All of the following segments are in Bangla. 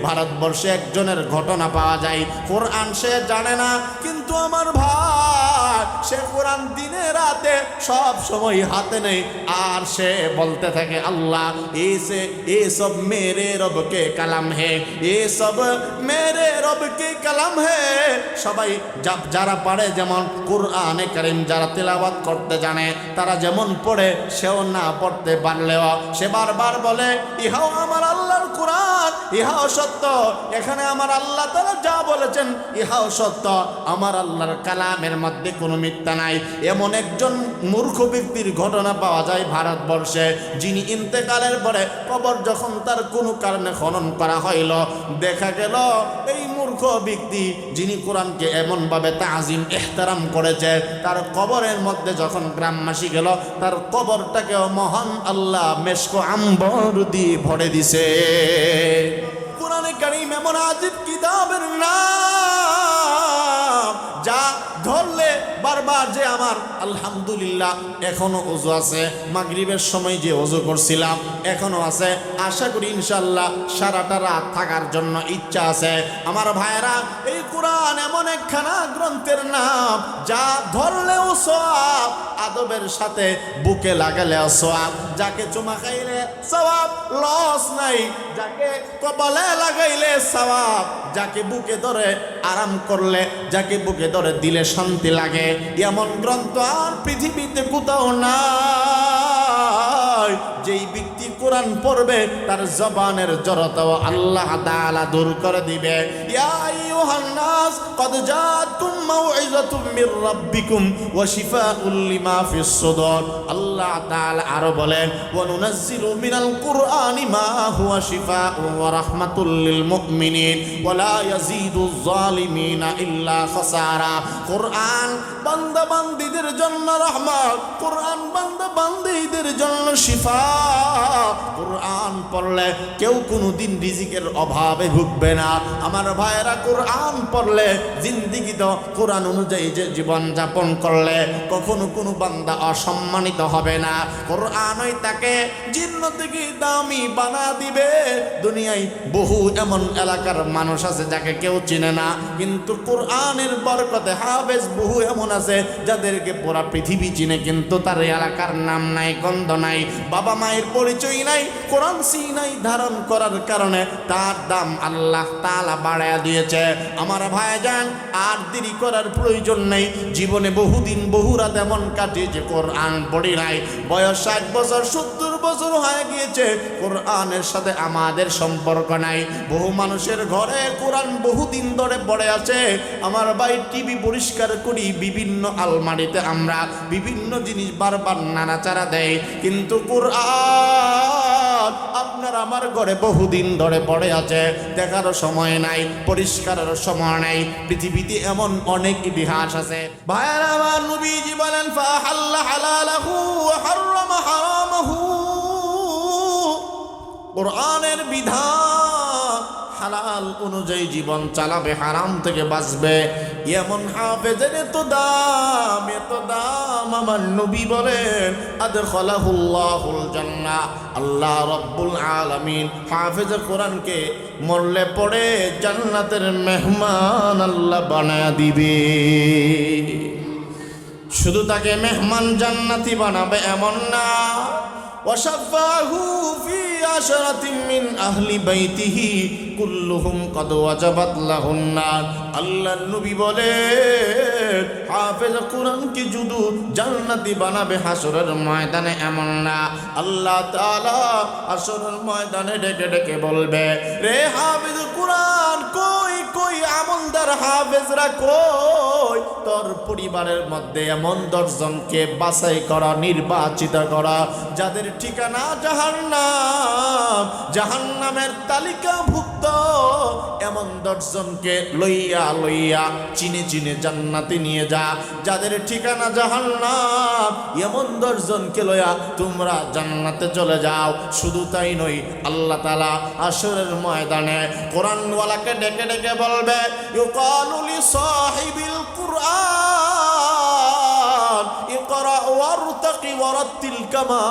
ভারতবর্ষে একজনের ঘটনা পাওয়া যায়, কোরআন সে জানে না, কিন্তু আমার ভাই সে কোরআন দিনে রাতে সব সময় হাতে নেই, আর সে বলতে থাকে আল্লাহ এ সব মেরে রব কে কালাম হে, এ সব মেরে রব কে কালাম হে। সবাই যারা পারে, যেমন কুরআনে কারীম যারা তেলাওয়াত করতে জানে তারা যেমন পড়ে, সেও না পড়তে পারলেও সে বারবার বলে ইহাও আমার আল্লাহর কোরআন, ইহাও সত্য, এখানে আমার আল্লাহ তাআলা যা বলেছেন ইহাও সত্য, আমার আল্লাহর কালামের মধ্যে কোনো মিথ্যা নাই। এমন একজন মূর্খ ব্যক্তির ঘটনা পাওয়া যায় ভারতবর্ষে, যিনি ইন্তেকালের পরে কবর যখন তার কোনো কারণে খনন করা হইল, দেখা গেল এই মূর্খ ব্যক্তি যিনি কোরআনকে এমনভাবে তাজিম ইহতারাম করেছে, তার কবরের মধ্যে যখন গ্রামবাসী গেল, তার কবরটাকেও মহান আল্লাহ মেশকো আম্বর দিয়ে ভরে দিছে। কোরআনে কারীম এমন আজিব কিতাবের নাম যা ধরলে বারবার যে আমার আলহামদুলিল্লাহ এখনো ওযু আছে, মাগরিবের সময় যে ওযু করছিলাম এখনো আছে, আশা করি ইনশাআল্লাহ সারাটা রাত থাকার জন্য ইচ্ছা আছে। আমার ভাইয়েরা, এই কোরআন এমন একখানা গ্রন্থের নাম যা ধরলেও সওয়াব, আদবের সাথে বুকে লাগালেও সওয়াব, যাকে চুমা খাইলে সওয়াব, লস নাই, যাকে কপালে লাগাইলে সওয়াব, যাকে বুকে ধরে আরাম করলে, যাকে বুকে ধরে দিলে শান্তি লাগে, এমন গ্রন্থ আর পৃথিবীতে কোথাও নাই। যেই ব্যক্তি কোরআন পড়বে তার জবানের জড়তাও আল্লাহ তাআলা দূর করে দিবে। ইয়া আইয়ুহান নাস কদ জাআতুম মাউইযাতুম মির রাব্বিকুম ওয়া শিফাউল লিমা ফিস সুদূর। আল্লাহ তাআলা আরো বলেন ওয়া নুনাজ্জিলু মিনাল কুরআনি মা হুয়া শিফাউন ওয়া রাহমাতুল লিল মুমিনিন ওয়া লা ইয়াজিদুজ জালিমিনা ইল্লা খাসারা। কোরআন বান্দা বান্দীদের জন্য রহমত, কোরআন বান্দা বান্দীদের জন্য শিফা। কোরআন পড়লে কেউ কোনোদিন রিজিকের অভাবে ভুগবে না। আমার ভাইয়েরা, কোরআন পড়লে জিন্দেগি তো কোরআন অনুযায়ী যে জীবন যাপন করলে কখনো কোনো বান্দা অসম্মানিত হবে না। কোরআনই তাকে জীর্ণ থেকে দামি বানা দিবে। দুনিয়ায় বহু এমন এলাকার মানুষ আছে যাকে কেউ চিনে না, কিন্তু কোরআনের বরকতে হাফেজ বহু এমন আছে যাদেরকে পুরা পৃথিবী চিনে, কিন্তু তার এলাকার নাম নাই, গন্ধ নাই, বাবা মায়ের পরিচয় নাই, কোরআন সিনাই ধারণ করার কারণে তার দাম আল্লাহ তাআলা বাড়ায়া দিয়েছে। আমার ভাইজান, আর দেরি করার প্রয়োজন নেই। জীবনে বহুদিন বহু রাত এমন কাটে যে কোরআন পড়ি নাই, বয়স 60 বছর 70 বছর হয়ে গিয়েছে, কোরআনের সাথে আমাদের সম্পর্ক নাই। বহু মানুষের ঘরে কোরআন বহুদিন ধরে পড়ে আছে। আমার ভাই, টিভি পরিষ্কার করি, বিভিন্ন আলমারিতে আমরা বিভিন্ন জিনিস বারবার নাড়াচাড়া দেয়, কিন্তু কোরআন আপনার আমার ঘরে বহুদিন ধরে পড়ে আছে, দেখারও সময় নাই, পরিষ্কারের সময় নাই। পৃথিবীতে এমন অনেক ইতিহাস আছে। ভাইয়েরা আমার, নবীজি বলেন ফাহাল্লা হালালাহু ওয়া হারামা হারামাহু। কোরআনের বিধান হালাল অনুযায়ী জীবন চালাবে, হারাম থেকে বাঁচবে। এমন হাফেজের এত দাম, এত দাম। আমার নবী বলেন আদখালাহুল্লাহুল জান্নাহ। আল্লাহ রাব্বুল আলামিন হাফেজে কোরআনকে মরলে পড়ে জান্নাতের মেহমান আল্লাহ বানায়া দিবে। শুধু তাকে মেহমান জান্নাতি বানাবে এমন না, ওয়াশাফাহু ফি আশরাতিন মিন আহলি বাইতিহি কুল্লুহুম কদ ওয়াজাবাত লাহুন নার। আল্লাহর নবী বলে হাফেজ কোরআনকে শুধু জান্নাতি বানাবে হাসরের ময়দানে এমন না, আল্লাহ তাআলা হাসরের ময়দানে ডেকে ডেকে বলবে, রে হাফেজ কোরআন কই কই, আমলদার হাফেজরা কই? তোর পরিবারের মধ্যে এমন 10 জনকে বাছাই করা, নির্বাচিত করা, যাদের ঠিকানা জাহান্নাম, জাহান্নামের তালিকাভুক্ত এমন 10 জনকে লইয়া লইয়া চিনে চিনে জান্নাতে নিয়ে যা। যাদের ঠিকানা জাহান্নাম, এমন 10 জনকে লইয়া তোমরা জান্নাতে চলে যাও। শুধু তাই নয়, আল্লাহ তাআলা হাসরের ময়দানে কোরআনওয়ালাকে ডেকে ডেকে বলবে, ইউকালু লি সাহিবিল কুরআন ইকরা ওয়ারতাকি ওয়ারাত্তিল কামা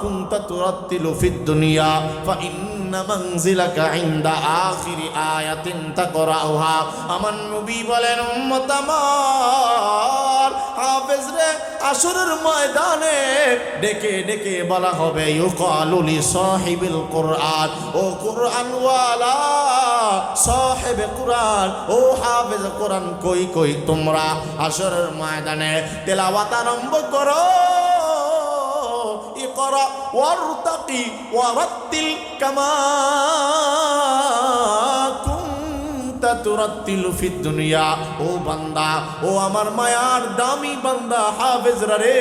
কুনতা তুরাত্তিলু ফিদ দুনিয়া ফাইন ইন্না মানজিলাকা ইনদা আখিরি আয়াতিন তাকরাউহা। আমার নবী বলেন উম্মত আমার, হাফেজ রে আসরের ময়দানে ডেকে ডেকে বলা হবে ইউকালু লি সাহিবিল কুরআন, ও কুরআন ওয়ালা সাহেবে কুরআন, ও হাফেজ কুরআন কই কই তোমরা আসরের ময়দানে তেলাওয়াত আরম্ভ করো। ইকরা ওয়ারতাকি ওয়ারাত্তিল কামা কুনতা তুরাত্তিলু ফিদ দুনিয়া। ও বান্দা, ও আমার মায়ার দামি বান্দা হাফেজরা রে,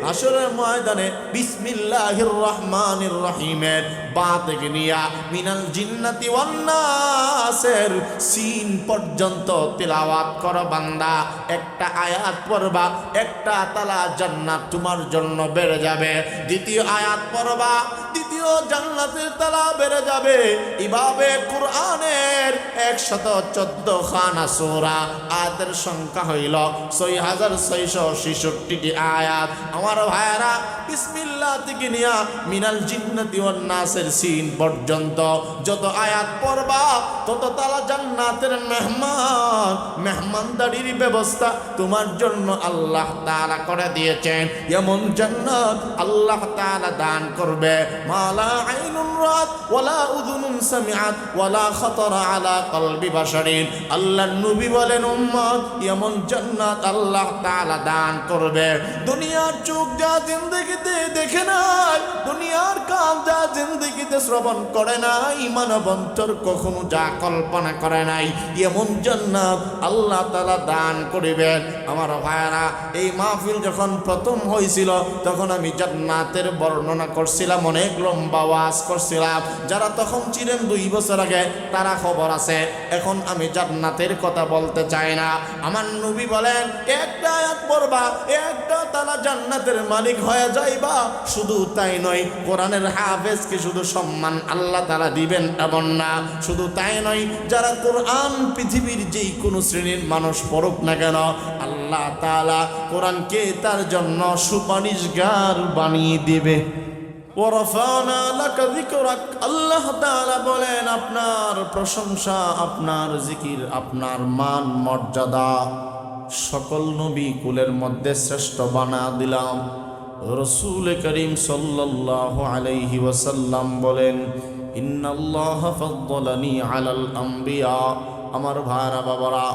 আসরের ময়দানে বিসমিল্লাহির রহমানির রহিমের বা থেকে নিয়া মিনাল জিন্নাতি ওয়ান নাসের সিন পর্যন্ত তিলাওয়াত করো বান্দা। একটা আয়াত পড়বা, একটা তালা জান্নাত তোমার জন্য বেড়ে যাবে। দ্বিতীয় আয়াত পড়বা, দ্বিতীয় জান্নাতের তালা বেড়ে যাবে। এভাবে কুরআনের 114 খানা সূরা, আয়াতের সংখ্যা হইল 6666টি আয়াত। আমার ভাইরা, বিসমিল্লাহ থেকে নিয়া মিনাল জিন্নাতি ওয়ান নাসের সিন পর্যন্ত যত আয়াত পড়বা তত তালা জান্নাতের মেহমানদারির ব্যবস্থা তোমার জন্য আল্লাহ তাআলা করে দিয়েছেন। এমন জান্নাত আল্লাহ তাআলা দান করবে মালা আইনুন রাত ওয়ালা উযুনুন সামিআত ওয়ালা খাতারা আলা কলবি বাশারিন। আল্লাহর নবী বলেন উম্মত, এমন জান্নাত আল্লাহ তাআলা দান করবে দুনিয়ার চোখ যা জিন্দেগিতে দেখে নাই, দুনিয়ার কান যা জিন্দেগিতে শ্রবণ করে নাই, মানব অন্তর কখনো যা কল্পনা করে নাই, এমন জান্নাত আল্লাহ তাআলা দান করিবেন। আমার ভাইরা, এই মাহফিল যখন প্রথম হয়েছিল তখন আমি জান্নাতের বর্ণনা করছিলাম, অনেক লম্বা ওয়াজ করছিলাম। যারা তখন ছিলেন 2 বছর আগে তারা খবর আছে। এখন আমি জান্নাতের কথা বলতে চাই না। আমার নবী বলেন একটা আয়াত পড়বা, একটা তালা জান্নাতের মালিক হয়ে যাইবা। শুধু তাই নয়, কোরআনের হাফেজকে শুধু সম্মান আল্লাহ তাআলা দিবেন এমন না। শুধু তাই নয়, যারা কোরআন পৃথিবীর যেই কোনো শ্রেণীর মানুষ পড়ুক না কেন, আল্লাহ তাআলা কোরআনকে তার জন্য সুপারিশগার বানিয়ে দিবে। ওয়ারাফানা লাকা যিকরাক। আল্লাহ তাআলা বলেন আপনার প্রশংসা, আপনার জিকির, আপনার মান মর্যাদা সকল নবী কুলের মধ্যে শ্রেষ্ঠ বানা দিলাম। রাসূল করিম সাল্লাল্লাহু আলাইহি ওয়াসাল্লাম বলেন ইন্নাল্লাহা ফাদ্দালানি আলাল আম্বিয়া। আমার ভাইরা বাবারা,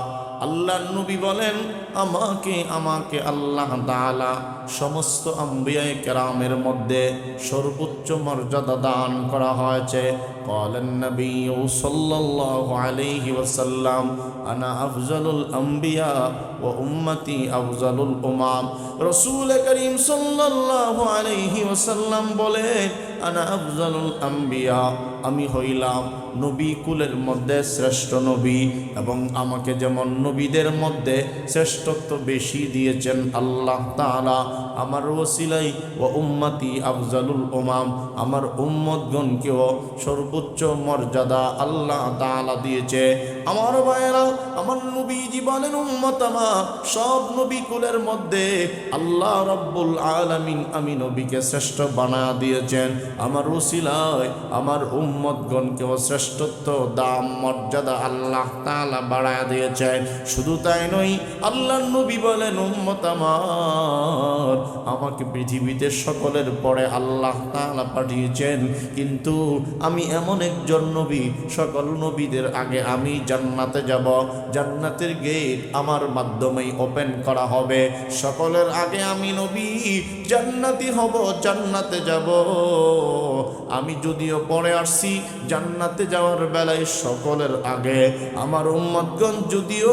আল্লাহর নবী বলেন আমাকে আল্লাহ তাআলা সমস্ত আম্বিয়ায়ে কেরামের মধ্যে সর্বোচ্চ মর্যাদা দান করা হয়েছে। ক্বালান নবী সাল্লাল্লাহু আলাইহি ওয়াসাল্লাম আনা আফজালুল আম্বিয়া ওয়া উম্মতি আফজালুল উমাম। রাসূল করিম সাল্লাল্লাহু আলাইহি ওয়াসাল্লাম বলেন আনা আফজালুল আম্বিয়া, আমি হইলাম নবী কুলের মধ্যে শ্রেষ্ঠ নবী, এবং আমাকে যেমন নবীদের মধ্যে শ্রেষ্ঠত্ব বেশি দিয়েছেন আল্লাহ তাআলা, আমার ওসিলাই ও উম্মতি আফজালুল উমাম, আমার উম্মতগণকেও সর্বোচ্চ মর্যাদা আল্লাহ তাআলা দিয়েছে। আমার ভাইয়েরা, আমার নবীজি বলেন উম্মত আমার সব নবী কুলের মধ্যে আল্লাহ রাব্বুল আলামিন আমি নবীকে শ্রেষ্ঠ বানা দিয়েছেন। আমার ওসিলায় আমার উম্মতগণকেও শ্রেষ্ঠত্ব দাম মর্যাদা আল্লাহ তাআলা বাড়ায় দিয়েছেন। শুধু তাই নয়, আল্লাহর নবী বলেন উম্মত আমার আমাকে পৃথিবীতে সকলের পরে আল্লাহ তাআলা পাঠিয়েছেন, কিন্তু আমি এমন একজন নবী সকল নবীদের আগে আমি জান্নাতে যাব। জান্নাতের গেট আমার মাধ্যমেই ওপেন করা হবে। সকলের আগে আমি নবী জান্নাতি হব, জান্নাতে যাব। আমি যদিও পরে আসছি, জান্নাতে যাওয়ার বেলায় সকলের আগে আমার উম্মতগণ যদিও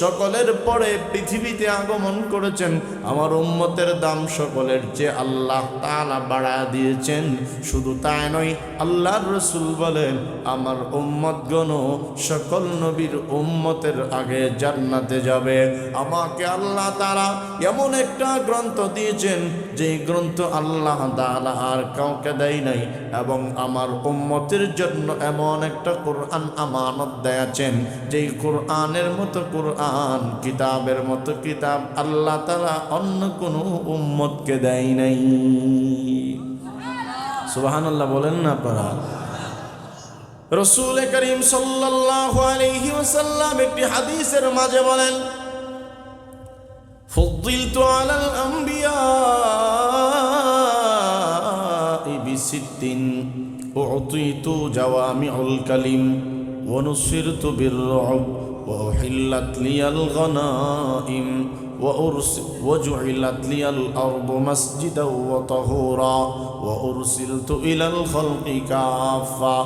সকলের পরে পৃথিবীতে আগমন করেছেন, আমার উম্মতের দাম সকলের চেয়ে আল্লাহ তাআলা বাড়ায় দিয়েছেন। শুধু তাই নয়, আল্লাহর রাসূল বলেন আমার উম্মতগণও সকল নবীর উম্মতের আগে জান্নাতে যাবে। আমাকে আল্লাহ তাআলা এমন একটা গ্রন্থ দিয়েছেন যে গ্রন্থ আল্লাহ তাআলা আর কাউকে দেয় নাই, এবং আমার উম্মতের জন্য এমন একটা কোরআন আমানত দিয়েছেন যেই কোরআনের মতো কোরআন, কিতাবের মতো কিতাব আল্লাহ তাআলা অন্য কোনো উম্মতকে দেয় নাই। সুবহানাল্লাহ বলেন না আপনারা? রাসূল করিম সাল্লাল্লাহু আলাইহি ওয়াসাল্লাম একটি হাদিসের মাঝে বলেন, ফুদ্দিলতু আলাল আম্বিয়া বিসিত্তিন উতিতু জাওয়ামিউল কালিম ওয়া নুসিরতু বিররুব ওয়া উহিল্লাত লিয়াল গনাইম وجعلت لي الأرض مسجدا وطهورا وأرسلت إلى الخلق كافة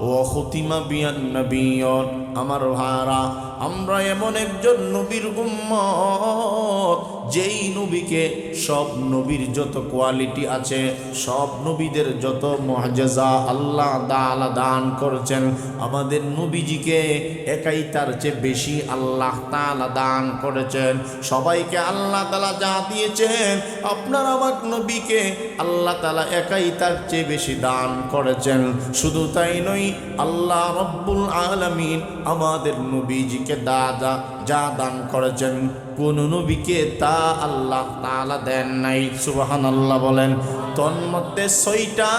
وختم بي النبيون আমার ভাইরা, আমরা এমন একজন নবীর উম্মত যেই নবীকে সব নবীর যত কোয়ালিটি আছে, সব নবীদের যত মুআজিজা আল্লাহ তাআলা দান করেছেন, আমাদের নবীজিকে একাই তার চেয়ে বেশি আল্লাহ তাআলা দান করেছেন। সবাইকে আল্লাহ তাআলা যা দিয়েছেন, আপনার আমার নবীকে আল্লাহ তাআলা একাই তার চেয়ে বেশি দান করেছেন। শুধু তাই নয়, আল্লাহ রব্বুল আলামিন আমাদের নবীজিকে যা দান করেছেন, কোন নবীকে তা আল্লাহ তাআলা দেন নাই। সুবহানাল্লাহ বলেন। তন্মধ্যে 6টা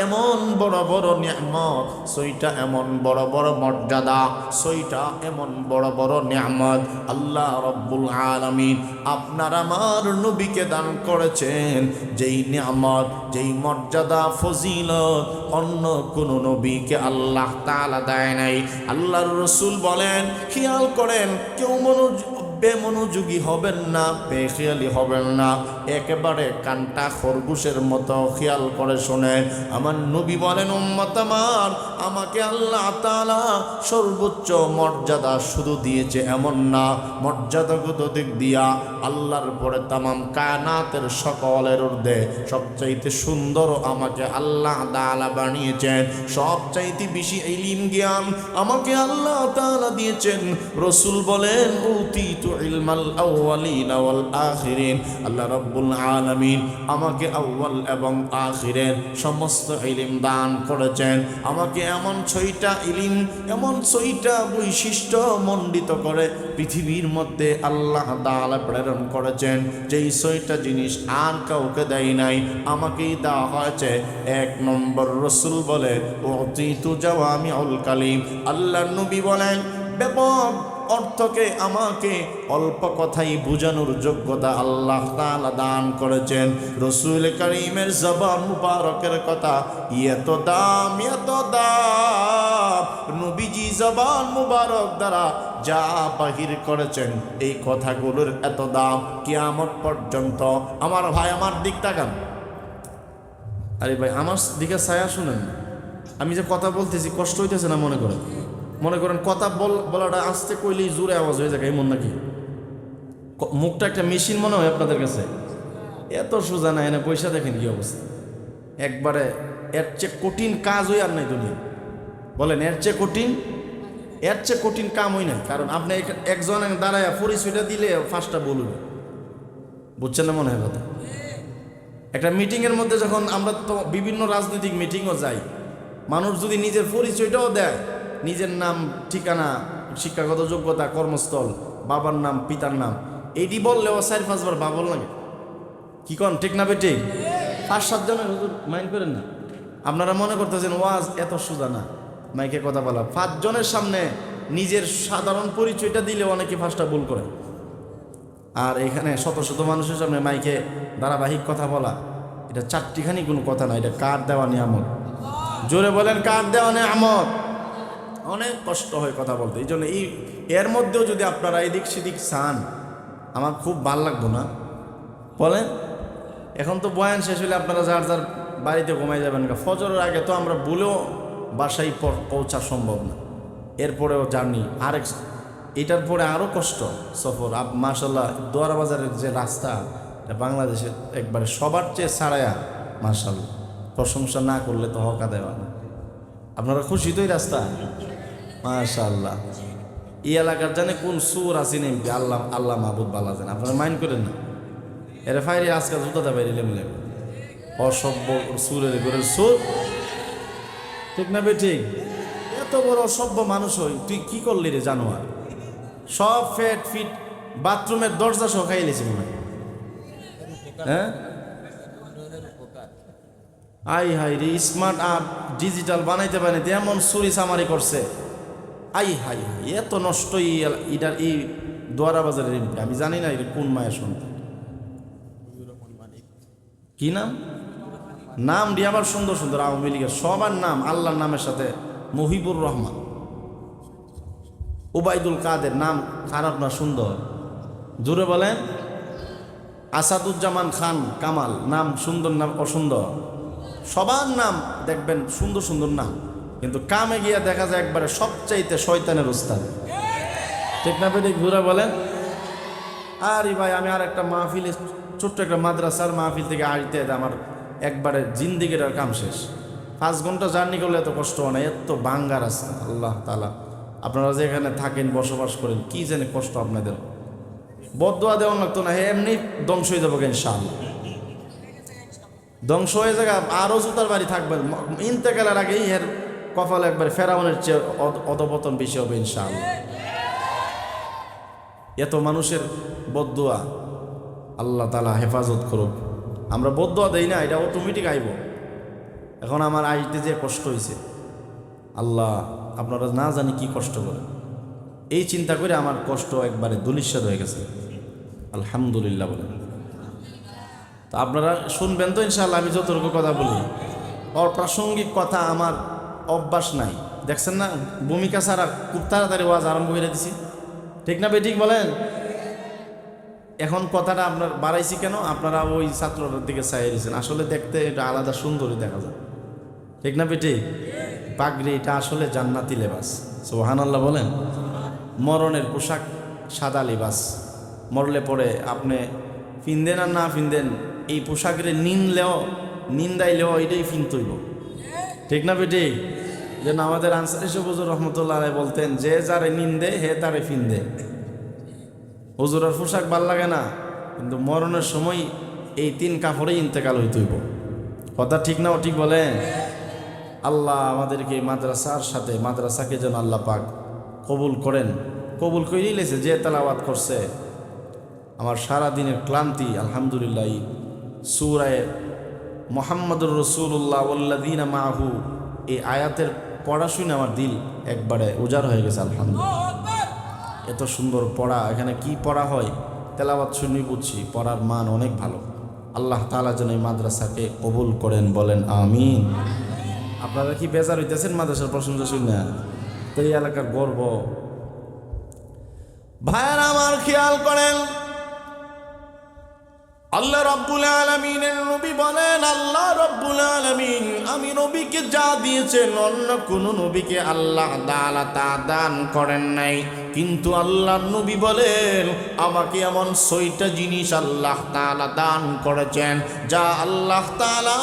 এমন বড় বড় নিয়ামত, 6টা এমন বড় বড় মর্যাদা, 6টা এমন বড় বড় নিয়ামত আল্লাহ রব্বুল আলামিন আপনার আমার নবীকে দান করেছেন, যেই নিয়ামত, যেই মর্যাদা, ফজিলত অন্য কোন নবীকে আল্লাহ তাআলা দেয় নাই। আল্লাহর রাসূল বলেন, খেয়াল করেন, কেউ বেমনোযোগী হবেন না, বেখেয়ালি হবেন না, একেবারে কানটা খরগোশের মতো খেয়াল করে শোনেন। আমার নবী বলেন, উম্মত আমার, আমাকে আল্লাহ তাআলা সর্বোচ্চ মর্যাদা শুধু দিয়েছে এমন না, মর্যাদাগত দিক দিয়া আল্লাহর পরে তামাম কায়নাতের সকলের ঊর্ধ্বে সবচাইতে সুন্দর আমাকে আল্লাহ তাআলা বানিয়েছেন। সবচাইতে বেশি ইলম জ্ঞান আমাকে আল্লাহ তাআলা দিয়েছেন। রাসূল বলেন, উতিতু ইলমাল আউয়ালিনা ওয়াল আখিরিন। আল্লাহ রাব্বুল আলামিন আমাকে আউয়াল এবং আখিরের সমস্ত ইলম দান করেছেন। আমাকে এমন 6টা ইলম, এমন 6টা বৈশিষ্ট্য মণ্ডিত করে পৃথিবীর মধ্যে আল্লাহ তাআলা প্রেরণ করেছেন, যেই 6টা জিনিস আর কাউকে দেয় নাই, আমাকেই দেওয়া হয়েছে। 1 নম্বর, রাসূল বলে, উতিতু জাওয়ামিউল কালিম। আল্লাহর নবী বলেন, ব্যাপক অর্থকে আমাকে অল্প কথাই বোঝানোর যোগ্যতা আল্লাহ তাআলা দান করেছেন। রাসূল করিমের জবান মুবারকের কথা এত দাম, এত দাম, নবীজি জবান মুবারক দ্বারা যা বাহির করেছেন, এই কথাগুলোর এত দাম কিয়ামত পর্যন্ত। আমার ভাই, আমার দিক তাকান। আরে ভাই, আমার দিকে ছায়া শুনেন। আমি যে কথা বলতেছি কষ্ট হইতেছে না? মনে করেন কথা বলাটা আস্তে কইলেই জোরে আওয়াজ হয়ে যায়, এমন নাকি? মুখটা একটা মেশিন মনে হয় আপনাদের কাছে? এত সোজা না, এনে পয়সা দেখেন কি অবস্থা। একবারে এর চেয়ে কঠিন কাজ হই আর নাই দুনিয়া। বলেন, এর চেয়ে কঠিন কাম হই না। কারণ আপনি একজন দাঁড়ায় পরিচয়টা দিলে 5টা বলবে, বুঝছেন না মনে হয় কথা? একটা মিটিংয়ের মধ্যে যখন আমরা তো বিভিন্ন রাজনৈতিক মিটিংও যাই, মানুষ যদি নিজের পরিচয়টাও দেয়, নিজের নাম, ঠিকানা, শিক্ষাগত যোগ্যতা, কর্মস্থল, বাবার নাম, পিতার নাম, এইটি বললেও 4-5 বার বাবল লাগে। কি কন, ঠিক না বেঠিক? 5-7 জনের হুজুর মাইন্ড করেন না। আপনারা মনে করতেছেন ওয়াজ এত সোজা না, মাইকে কথা বলা। 5 জনের সামনে নিজের সাধারণ পরিচয়টা দিলে অনেকে 5টা ভুল করে। আর এখানে শত শত মানুষের সামনে মাইকে ধারাবাহিক কথা বলা, এটা 4টিখানি কোনো কথা না, এটা কার দেওয়া নিয়ামত। জোরে বলেন, কার দেওয়া নিয়ামত। অনেক কষ্ট হয় কথা বলতে। এই জন্য এর মধ্যেও যদি আপনারা এদিক সেদিক চান, আমার খুব ভাল লাগবো না? বলেন, এখন তো বয়ান শেষ হলে আপনারা যার যার বাড়িতে ঘুমাই যাবেন। ফজরের আগে তো আমরা বলেও বাসায় পৌঁছা সম্ভব না। এরপরেও জার্নি আরেক, এটার পরে আরও কষ্ট সফর। মাশাল্লাহ, দোয়ারা বাজারের যে রাস্তা, বাংলাদেশের একবারে সবার চেয়ে ছাড়ায়া, মাশাল্লাহ, প্রশংসা না করলে তো হকা দেওয়া না। আপনারা খুশি তো এই রাস্তা? মাশাআল্লাহ। এই এলাকার জানে কোন সুর আছে নেই, আল্লাহ মাহবুব বালা জানে। আপনারা মাইন্ড করেন না। এরা ফাইরে আজকাল জুতাতে বাইরে লেমলে অসভ্য সুরের ঘরের সুর, ঠিক না বে ঠিক? এত বড় অসভ্য মানুষ হই, তুই কি করলি রে জানোয়ার? সব ফ্যাট ফিট বাথরুমের দরজা সহ খাইলেছি মনে হয়। হ্যাঁ, আই হাই রে, স্মার্ট আপ ডিজিটাল বানাইতে বানাইতে এমন চুরি চামারি করছে। আই হাই হাই, এত নষ্ট এটার এই দোয়ারা বাজারের এমপি, আমি জানি না এটা কোন মায়ের সন্তান। কি নাম? নাম দিয়ে আবার সুন্দর সুন্দর আওয়ামী লীগের সবার নাম আল্লাহর নামের সাথে। মহিবুর রহমান, ওবায়দুল কাদের, নাম খারাপ না সুন্দর? জোরে বলেন। আসাদুজ্জামান খান কামাল, নাম সুন্দর নাম অসুন্দর? সবার নাম দেখবেন সুন্দর সুন্দর নাম, কিন্তু কামে গিয়া দেখা যায় একবারে সবচাইতে শয়তানের উস্তাদ। ঠিক না বেঠিক? জোরে বলেন। আরে ভাই, আমি আর একটা মাহফিলে, ছোট্ট একটা মাদ্রাসার মাহফিল থেকে আসতে আমার একবারে জিন্দিগির আর কাম শেষ। 5 ঘন্টা জার্নি করলে এত কষ্ট হয় না, এত বাঙ্গার আছে। আল্লাহ তাআলা আপনারা যে এখানে থাকেন বসবাস করেন, কি জানে কষ্ট আপনাদের। বদদোয়া দেওয়া লাগতো না, এমনি ধ্বংস হয়ে যাবো ইনশাআল্লাহ। ধ্বংস হয়ে যাবে, আরও জুতার বাড়ি থাকবে। ইন্তেকালের আগেই এর কপাল একবার ফেরাউনের চেয়ে অধপতন বেশি হবে ইনশাআল্লাহ। এত মানুষের বদদোয়া, আল্লাহ তাআলা হেফাজত করুক। আমরা বদদোয়া দেই না, এটা অটোমেটিক আইব। এখন আমার আইতে যে কষ্ট হয়েছে, আল্লাহ আপনারা না জানি কি কষ্ট করে, এই চিন্তা করে আমার কষ্ট একবারে দুলিশ্বাদ হয়ে গেছে। আলহামদুলিল্লাহ বলেন। তো আপনারা শুনবেন তো ইনশাআল্লাহ। আমি যতটুকু কথা বলি, অপ্রাসঙ্গিক কথা আমার অভ্যাস নাই। দেখছেন না, ভূমিকা ছাড়া খুব তাড়াতাড়ি ওয়াজ আরম্ভ করে দিছি। ঠিক না বেঠিক বলেন? এখন কথাটা আপনার বাড়াইছি কেন? আপনারা ওই ছাত্রটার দিকে চাই দিয়েছেন, আসলে দেখতে এটা আলাদা সুন্দরী দেখা যায়। ঠিক না বেঠিক? পাগড়ি এটা আসলে জান্নাতি লেবাস। সুবহানাল্লাহ বলেন। মরণের পোশাক সাদা লেবাস। মরলে পরে আপনি ফিনদেন আর না ফিনদেন, এই পোশাকের নিন্দাইলেও এটাই ফিনতইব। ঠিক না বেঠিক? যেন আমাদের আনসারী হুজুর রহমতুল্লাহ আলাইহি বলতেন, যে যারে নিন্দে হে তারে ফিনদে। হুজুরের পোশাক ভাল লাগে না, কিন্তু মরণের সময় এই 3 কাপড়েই ইন্তেকাল হইতেইব। কথা ঠিক না? ঠিক বলেন। আল্লাহ আমাদেরকে এই মাদ্রাসার সাথে, মাদ্রাসাকে যেন আল্লাহ পাক কবুল করেন। কবুল করেই লেছে যে তেলাওয়াত করছে। আমার সারা দিনের ক্লান্তি আলহামদুলিল্লাহ সূরা মুহাম্মাদুর রাসূলুল্লাহ ওয়াল্লাযীনা মাআহু, এই আয়াতের পড়া শুনে আমার দিল একবারে উজাড় হয়ে গেছে। আলহামদুলিল্লাহ, এত সুন্দর পড়া। এখানে কি পড়া হয় তেলাওয়াত শুনি বুঝছি, পড়ার মান অনেক ভালো। আল্লাহ তাআলা যেন এই মাদ্রাসাকে কবুল করেন, বলেন আমিন। আপনারা কি বেজার হইতেছেন মাদ্রাসার প্রশংসা শুনে? তো এই এলাকার গর্ব। ভাইয়েরা আমার খেয়াল করেন, আল্লাহ রাব্বুল আলামিনের নবী বলেন, আল্লাহ রাব্বুল আলামিন আমি নবীকে যা দিয়েছেন অন্য কোন নবীকে আল্লাহ তাআলা তা দান করেন নাই। কিন্তু আল্লাহর নবী বলেন, আমাকে এমন 6টা জিনিস আল্লাহ তাআলা দান করেছেন যা আল্লাহ তাআলা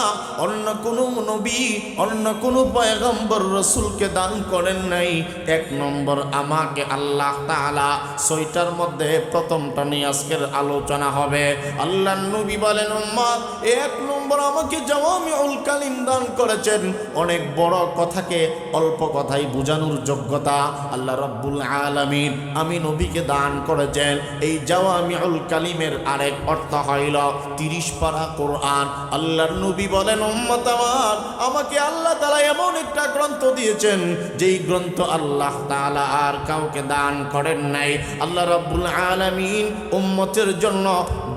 অন্য কোন নবী, অন্য কোন পয়গম্বর রাসূলকে দান করেন নাই। 1 নম্বর, আমাকে আল্লাহ তাআলা 6টার মধ্যে প্রথমটা নিয়ে আজকের আলোচনা হবে। আল্লাহ নবী বলেন, উম্মত 1 নম্বর, আমাকে জাওয়ামিউল কালিম দান করেছেন। অনেক বড় কথাকে অল্প কথাই বোঝানোর যোগ্যতা আল্লাহ রাব্বুল আলামিন আমি নবীকে দান করেছেন। এই জাওয়ামিউল কালিমের আরেক অর্থ হইল 30 পারা কোরআন। আল্লাহর নবী বলেন, উম্মত আমার, আমাকে আল্লাহ তাআলা এমন একটা গ্রন্থ দিয়েছেন যেই গ্রন্থ আল্লাহ তাআলা আর কাউকে দান করেন নাই। আল্লাহ রাব্বুল আলামিন উম্মতের জন্য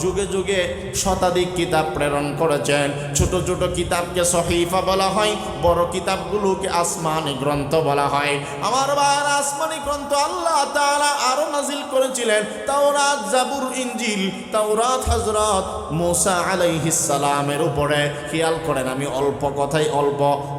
যুগে যুগে শতাধিক কিতাব প্রেরণ করেছেন। ছোট ছোট কিতাবকে সহিফা বলা হয়, বড় কিতাবগুলোকে আসমানি গ্রন্থ বলা হয়। আমার ভাইয়ের, আসমানি গ্রন্থ আল্লাহ তাআলা আরো নাজিল করেছিলেন তাওরাত, জাবুর, ইনজিল। তাওরাত হযরত মূসা আলাইহিস সালামের উপরে। খেয়াল করেন, আমি অল্প কথাই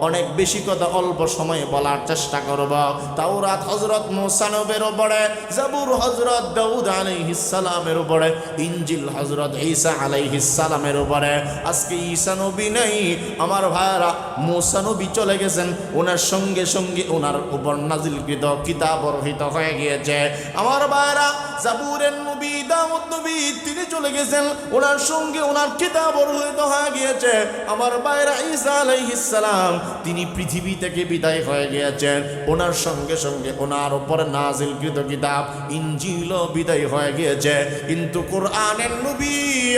অনেক বেশি কথা অল্প সময়ে বলার চেষ্টা করব। তাওরাত হযরত মূসা নবীর উপরে, জাবুর হযরত দাউদ আলাইহিস সালামের উপরে, ইনজিল হযরত ঈসা আলাইহিস সালামের উপরে। আজকে ঈসা নবী নেই আমার ভাইরা, মূসা নবী চলে গেছেন, ওনার সঙ্গে সঙ্গে ওনার উপর নাজিলকৃত কিতাব রহিত হয়ে গিয়েছে। আমার ভাইরা, জাবুরের নবী নবী দাউদ নবী তিনি চলে গেছেন, ওনার সঙ্গে ওনার কিতাব অর্জিত হয়ে গিয়েছে। আমার ভাইরা ঈসা আলাইহিস সালাম তিনি পৃথিবী থেকে বিদায় হয়ে গিয়েছেন, ওনার সঙ্গে সঙ্গে ওনার উপরে নাজিলকৃত কিতাব ইনজিলও বিদায় হয়ে গিয়েছে। কিন্তু কোরআনের নবী,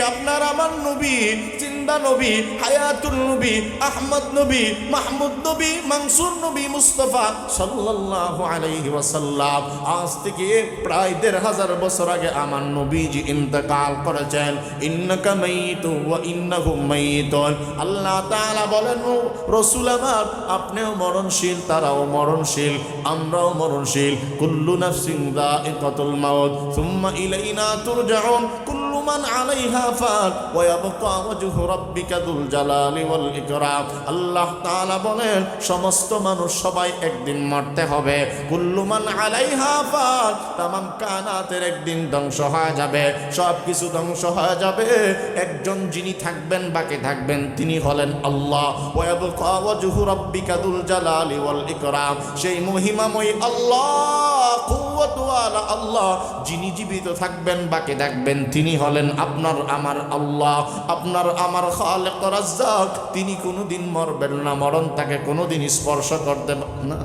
আপনার আমার নবী, জিন্দা নবী, হায়াতুল নবী, আহমদ নবী, মাহমুদ নবী, মানসুর নবী মুস্তাফা সাল্লাল্লাহু আলাইহি ওয়াসাল্লাম আজ থেকে প্রায় ১৫০০ বছর আগে আমার নবীজি ইন্তেকাল করেছেন। ইন্নাকা মাইয়িতু ওয়া ইন্নাহুম মাইয়িতুন। আল্লাহ তাআলা বলেন, রাসূল আমার আপনিও মরণশীল, তারাও মরণশীল, আমরাও মরণশীল। কুল্লু নাফসিন যায়িকাতুল মাউত সুম্মা ইলাইনা তুরজাউন। কুল্লু মান আলাইহা ফান ওয়া ইয়াবকা ওয়াজহু রাব্বিকা যুল জালালি ওয়াল ইকরাম। আল্লাহ তাআলা বলেন, সমস্ত মানুষ সবাই একদিন মরতে হবে। কুল্লু মান আলাইহা ফান, তামাম কানাতের একদিন ধ্বংস হয়ে যাবে, সব কিছু ধ্বংস হয়ে যাবে। একজন যিনি থাকবেন, বাকি থাকবেন, তিনি হলেন আল্লাহ। ওয়া ইয়াবকা ওয়াজহু রাব্বিকা যুল জালালি ওয়াল ইকরাম। সেই মহিমাময় আল্লাহ, কুওয়াত ওয়ালা আল্লাহ, যিনি জীবিত থাকবেন, বাকি থাকবেন, তিনি হলেন আপনার আমার আল্লাহ, আপনার আমার খালেক রাজ্জাক। তিনি কোনোদিন মরবেন না, মরণ তাকে কোনোদিন স্পর্শ করতে না।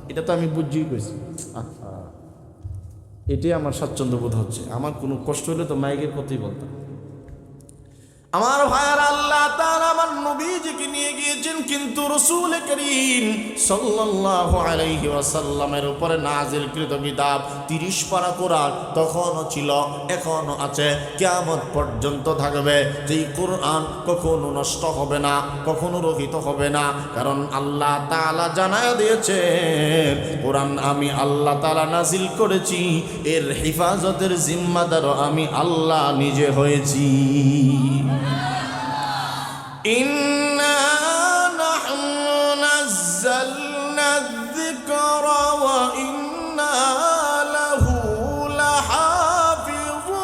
এটা তো আমি বুঝিয়ে কইছি, এটাই আমার স্বাচ্ছন্দ্য বোধ হচ্ছে। আমার কোনো কষ্ট হলে তো মাইকের কথাই বলতাম। আমার ভাইয়ার, আল্লাহ তাআলা আমার নবীজিকে নিয়ে গিয়েছেন, কিন্তু রাসূল করিম সাল্লাল্লাহু আলাইহি ওয়াসাল্লামের উপরে নাজিলকৃত কিতাব 30 পারা কোরআন তখনও ছিল, এখনো আছে, কিয়ামত পর্যন্ত থাকবে। যেই কোরআন কখনো নষ্ট হবে না, কখনো রহিত হবে না, কারণ আল্লাহ তাআলা জানায় দিয়েছেন কোরআন আমি আল্লাহ তাআলা নাজিল করেছি, এর হেফাজতের জিম্মাদার আমি আল্লাহ নিজে হয়েছি। ইন্না নাহনু নাযালনা যিকরা ওয়া ইন্না লাহু লাহাফিজুন।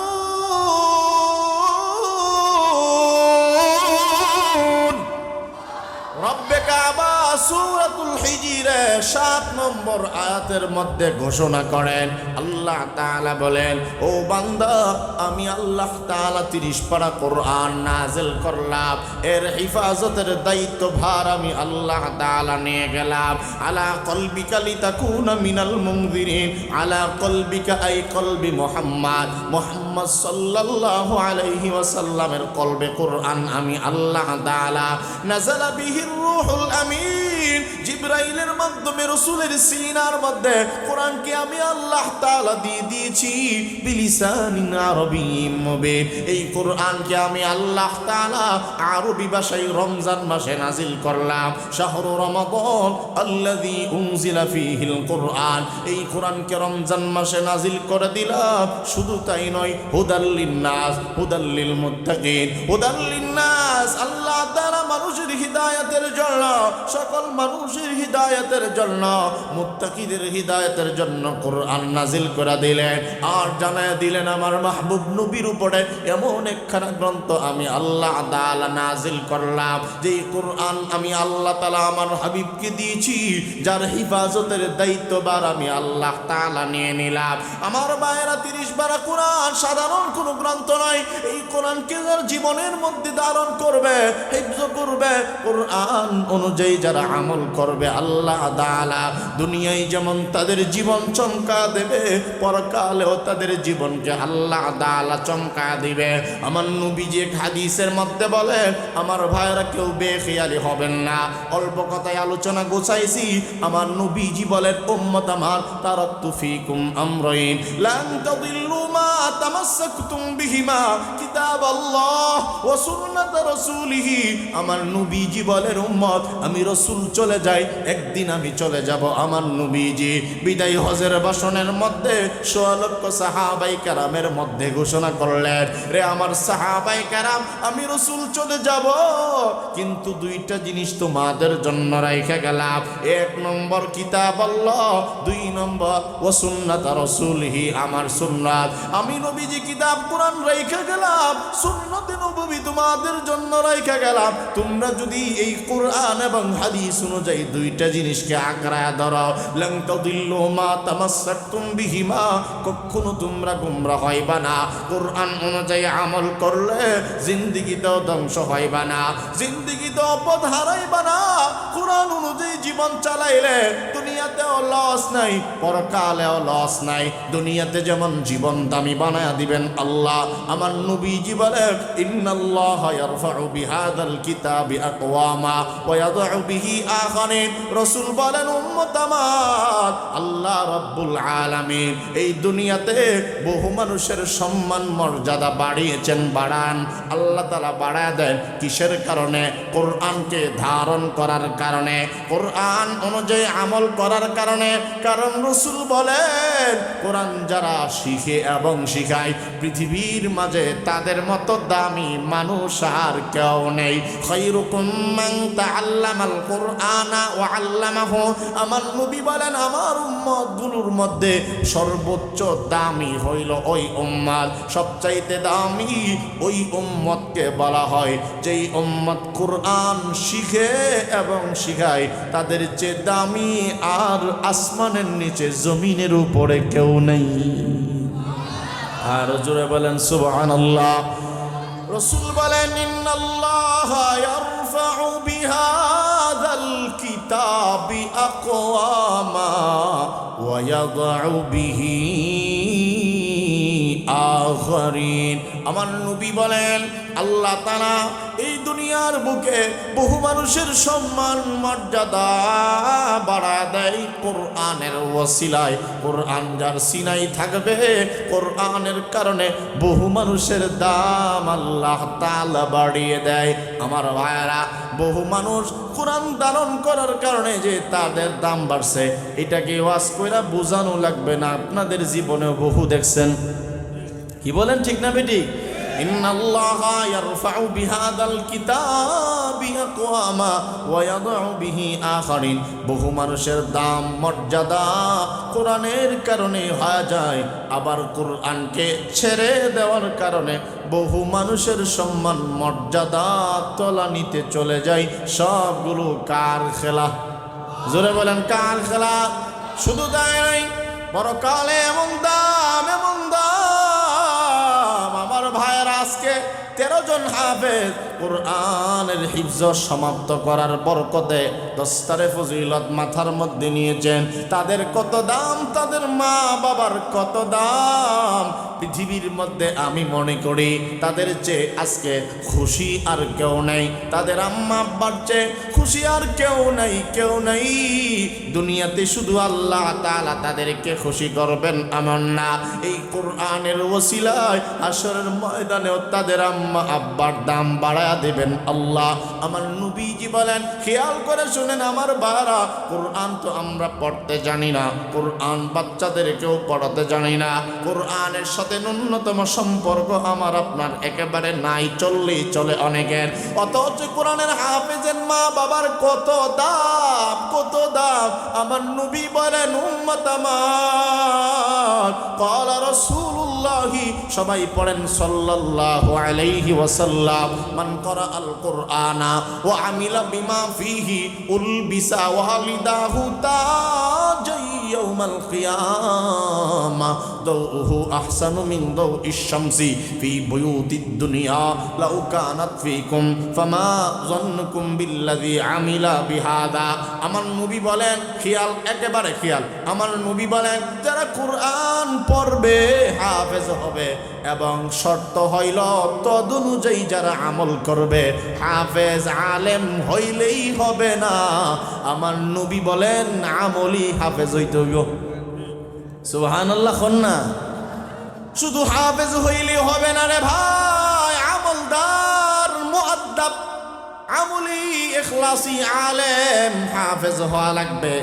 রব্বে কাবা সূরাতুল হিজরে 7 নম্বর আয়াতের মধ্যে ঘোষণা করেন, আল্লাহ তাআলা বলেন, ও বান্দা আমি আল্লাহ তাআলা 30 পারা কোরআন নাযিল করলাম, এর হেফাজতের দায়িত্ব ভার আমি আল্লাহ তাআলা নিয়ে গেলাম। আলা কলবিকা লিতাকুনা মিনাল মুনযিরিন। আলা কলবিকা আই কলবি মুহাম্মদ, মুহাম্মদ সাল্লাল্লাহু আলাইহি ওয়াসাল্লামের কলবে কোরআন আমি আল্লাহ তাআলা নাযালা বিহির রূহুল আমিন, জিবরাইলের মাধ্যমে রাসূলের সিনার মধ্যে কোরআনকে আমি আল্লাহ তাআলা দিয়ে দিয়েছি বিলিসানিন আরবিয়্যিম মুবিন। এই কোরআনকে আমি আল্লাহ তাআলা আরবি ভাষায় রমজান মাসে নাজিল করলাম। শাহরু রমাদান আল্লাযী উনজিলা ফীহিল কোরআন, এই কোরআনকে রমজান মাসে নাজিল করে দিলাম। শুধু তাই নয়, হুদাল লিন্নাস, হুদাল লিল মুত্তাকিন, হুদাল লিন্নাস, আল্লাহ তাআলা মানুষের হিদায়াতের জন্য, সকল মানুষের হিদায়াতের জন্য, মুত্তাকিদের হিদায়াতের জন্য কোরআন নাজিল করে দিলেন। আর জানায় দিলেন আমার মাহবুব নবীর উপরে এমন একখানা গ্রন্থ আমি আল্লাহ তাআলা নাজিল করলাম, যেই কোরআন আমি আল্লাহ তাআলা আমার হাবিবকে দিয়েছি, যার হিফাজতের দায়িত্বভার আমি আল্লাহ তাআলা নিয়ে নিলাম। আমার ভাইয়েরা, 30 পারা কোরআন সাধারণ কোনো গ্রন্থ নয়। এই কোরআনকে যার জীবনের মধ্যে ধারণ করবে, হিফজ করবে, কোরআন অনুযায়ী যারা আমল করবে, আল্লাহ তাআলা দুনিয়ায় যেমন তাদের জীবন চমকা দেবে, পরকালেও তাদের জীবনকে আল্লাহ তাআলা চমকা দিবে। আমার নবীজি হাদিসের মধ্যে বলেন, আমার ভাইরা কেউ বেখেয়ালি হবেন না। অল্প কথায় আলোচনা গোছাইছি। আমার নবীজি বলেন, উম্মত আমার, তারাকতু ফীকুম আমরাইন লান তাদিল্লু মা তামাসসাকতুম বিহিমা, কিতাবাল্লাহ ওয়া সুন্নাত রাসূলিহি। আমার নবীজি বলেন, উম্মত আমি রাসূল চলে যাই, একদিন আমি চলে যাব। আমার নবীজি বিদায় হজের ভাষণের মধ্যে ১৬ লক্ষ সাহাবাই কেরামের মধ্যে ঘোষণা করলেন, রে আমার সাহাবাই কেরাম, আমি রাসূল চলে যাব, কিন্তু 2টা জিনিস তোমাদের জন্য রাইখা গেলাম। 1 নম্বর কিতাবাল্লাহ, 2 নম্বর ওয়া সুন্নাত রাসূলিহি, আমার সুন্নাত। আমি নবীজি কিতাব কোরআন রাইখা গেলাম, সুন্নাতে নববী তোমাদের জন্য রাইখা গেলাম। তোমরা যদি এই কোরআন কোরআন এবং হাদিস অনুযায়ী দুইটা জিনিসকে আঁকড়ায় ধরো, লান তাদিল্লু মা তামাসসাকতুম বিহিমা, কখনো তোমরা গোমরাহ হইবা না। কোরআন অনুযায়ী আমল করলে জিন্দেগিতেও ধ্বংস হইবা না, জিন্দেগিতেও পথ হারাইবা না। কোরআন অনুযায়ী জীবন চালাইলে দুনিয়াতেও লস নাই, পরকালেও লস নাই। দুনিয়াতে যেমন জীবন দামি বানায়া দিবেন আল্লাহ, আমার নবীজি বলেন ইন্নাল্লাহা ইয়ারফাউ বিহাদাল কিতাবি আকওয়ামা ওয়া ইয়াদউ বিহি আখারিন। রাসূল বলেন উম্মত আমার, আল্লাহ রাব্বুল আলামিন এই দুনিয়াতে বহু মানুষের সম্মান মর্যাদা বাড়িয়েছেন, বাড়ান। আল্লাহ তাআলা বাড়ায় দেন কিসের কারণে? কোরআনকে ধারণ করার কারণে, কোরআন অনুযায়ী আমল করার কারণে। কারণ রাসূল বলেন কোরআন যারা শিখে এবং শিখায় পৃথিবীর মাঝে তাদের মতো দামি মানুষ আর কেউ নেই। খায়রুকুম মান তাআল্লামাল কুরআনা ওয়া আল্লামাহু। আমার নবী বলেন আমার উম্মতগুলোর মধ্যে সর্বোচ্চ দামি হইল ওই উম্মত, সবচাইতে দামি ওই উম্মতকে বলা হয় যেই উম্মত কোরআন শিখে এবং শিখায়। তাদের চেয়ে দামি আর আসমানের নিচে জমিনের উপরে কেউ নেই। আর জোরে বলেন সুবহানাল্লাহ। রাসূল বলেন ইন্নাল্লাহা ইয়ারফাউ বিহাযাল কিতাবি আকওয়ামা ওয়া ইয়াদউ বিহি আখারিন। আমার নবী বলেন আল্লাহ তাআলা এই দুনিয়ার বুকে বহু মানুষের সম্মান মর্যাদা বাড়ায় দেয় কোরআনের ওসিলায়। কোরআন যার সিনাই থাকবে, কোরআনের কারণে বহু মানুষের দাম আল্লাহ তাআলা বাড়িয়ে দেয়। আমার ভাইয়েরা, বহু মানুষ কোরআন ধারণ করার কারণে যে তাদের দাম বাড়ছে, এটাকে ওয়াজ কইরা বোঝানো লাগবে না, আপনাদের জীবনেও বহু দেখছেন। কি বলেন, ঠিক না বেটি? ইন্নাল্লাহা ইয়ারফাউ বিহাদাল কিতাবি আকওয়ামা ওয়া ইয়াদউ বিহি আখারিন। বহু মানুষের দাম মর্যাদা কোরআনের কারণে হয়ে যায়, আবার কোরআনকে ছেড়ে দেওয়ার কারণে বহু মানুষের সম্মান মর্যাদা তলানিতে চলে যায়। সবগুলো কার খেলা? জোরে বলেন কার খেলা? শুধু তাই নাই, পরকালে এমন দাম, এমন দাম। আমার ভাইয়েরা, আজকে 13 জন হাফেজ কোরআনের হিফজ সমাপ্ত করার বরকতে দস্তারে ফজিলত মাথার মধ্যে নিয়েছেন। তাদের কত দাম, তাদের মা বাবার কত দাম। পৃথিবীর মধ্যে আমি মনে করি তাদের চেয়ে আজকে খুশি আর কেউ নেই, তাদের আম্মা আব্বার চেয়ে খুশি আর কেউ নাই, কেউ নাই। দুনিয়াতে শুধু আল্লাহ তাআলা তাদেরকে খুশি করবেন এমন না, এই কোরআনের ওসিলায় হাশরের ময়দানেও তাদের আম্মা আব্বার দাম বাড়ায় দেবেন আল্লাহ। আমার নবীজি বলেন, খেয়াল করে শুনেন আমার বারা, কোরআন তো আমরা পড়তে জানি না, কোরআন বাচ্চাদেরকেও পড়াতে জানি না, কোরআনের সাথে ন্যূনতম সম্পর্ক আমার আপনার একেবারে নাই, চললেই চলে অনেকের। অথচ কোরআনের হাফেজের মা বাবার কত দাম, কত দাম। আমার নবী বলেন উম্মত আমার, ক্বালা রাসূলুল্লাহি, সবাই পড়েন সাল্লাল্লাহু আলাইহি ওয়াসাল্লাম, মান ক্বারা আল কুরআনা ওয়া আমিলা বিমা ফিহি উলবিসা ওয়ালিদাহু তাজাই ইয়াউমাল কিয়ামা দাউহু আহসানু মিন দাউইশ শামসি ফি বুয়ুতিদ দুনিয়া লাউ কানাত ফিকুম ফামা যান্নুকুম বিল্লাযী আমিলা বিহাদা। আমার নবী বলেন, খেয়াল, একেবারে খেয়াল, আমার নবী বলেন যারা কোরআন পড়বে হাফেজ হবে, এবং শর্ত হইল তদনুযায়ী যারা আমল করবে। হাফেজ আলেম হইলেই হবে না, আমার নবী বলেন আমলি হাফেজ হইতে হইব। সুবহানাল্লাহ। কন্যা শুধু হাফেজ হইলেই হবে না রে ভাই, আমলদার, মুআদ্দাব, আমলি, ইখলাসি আলেম হাফেজ হওয়া লাগবে।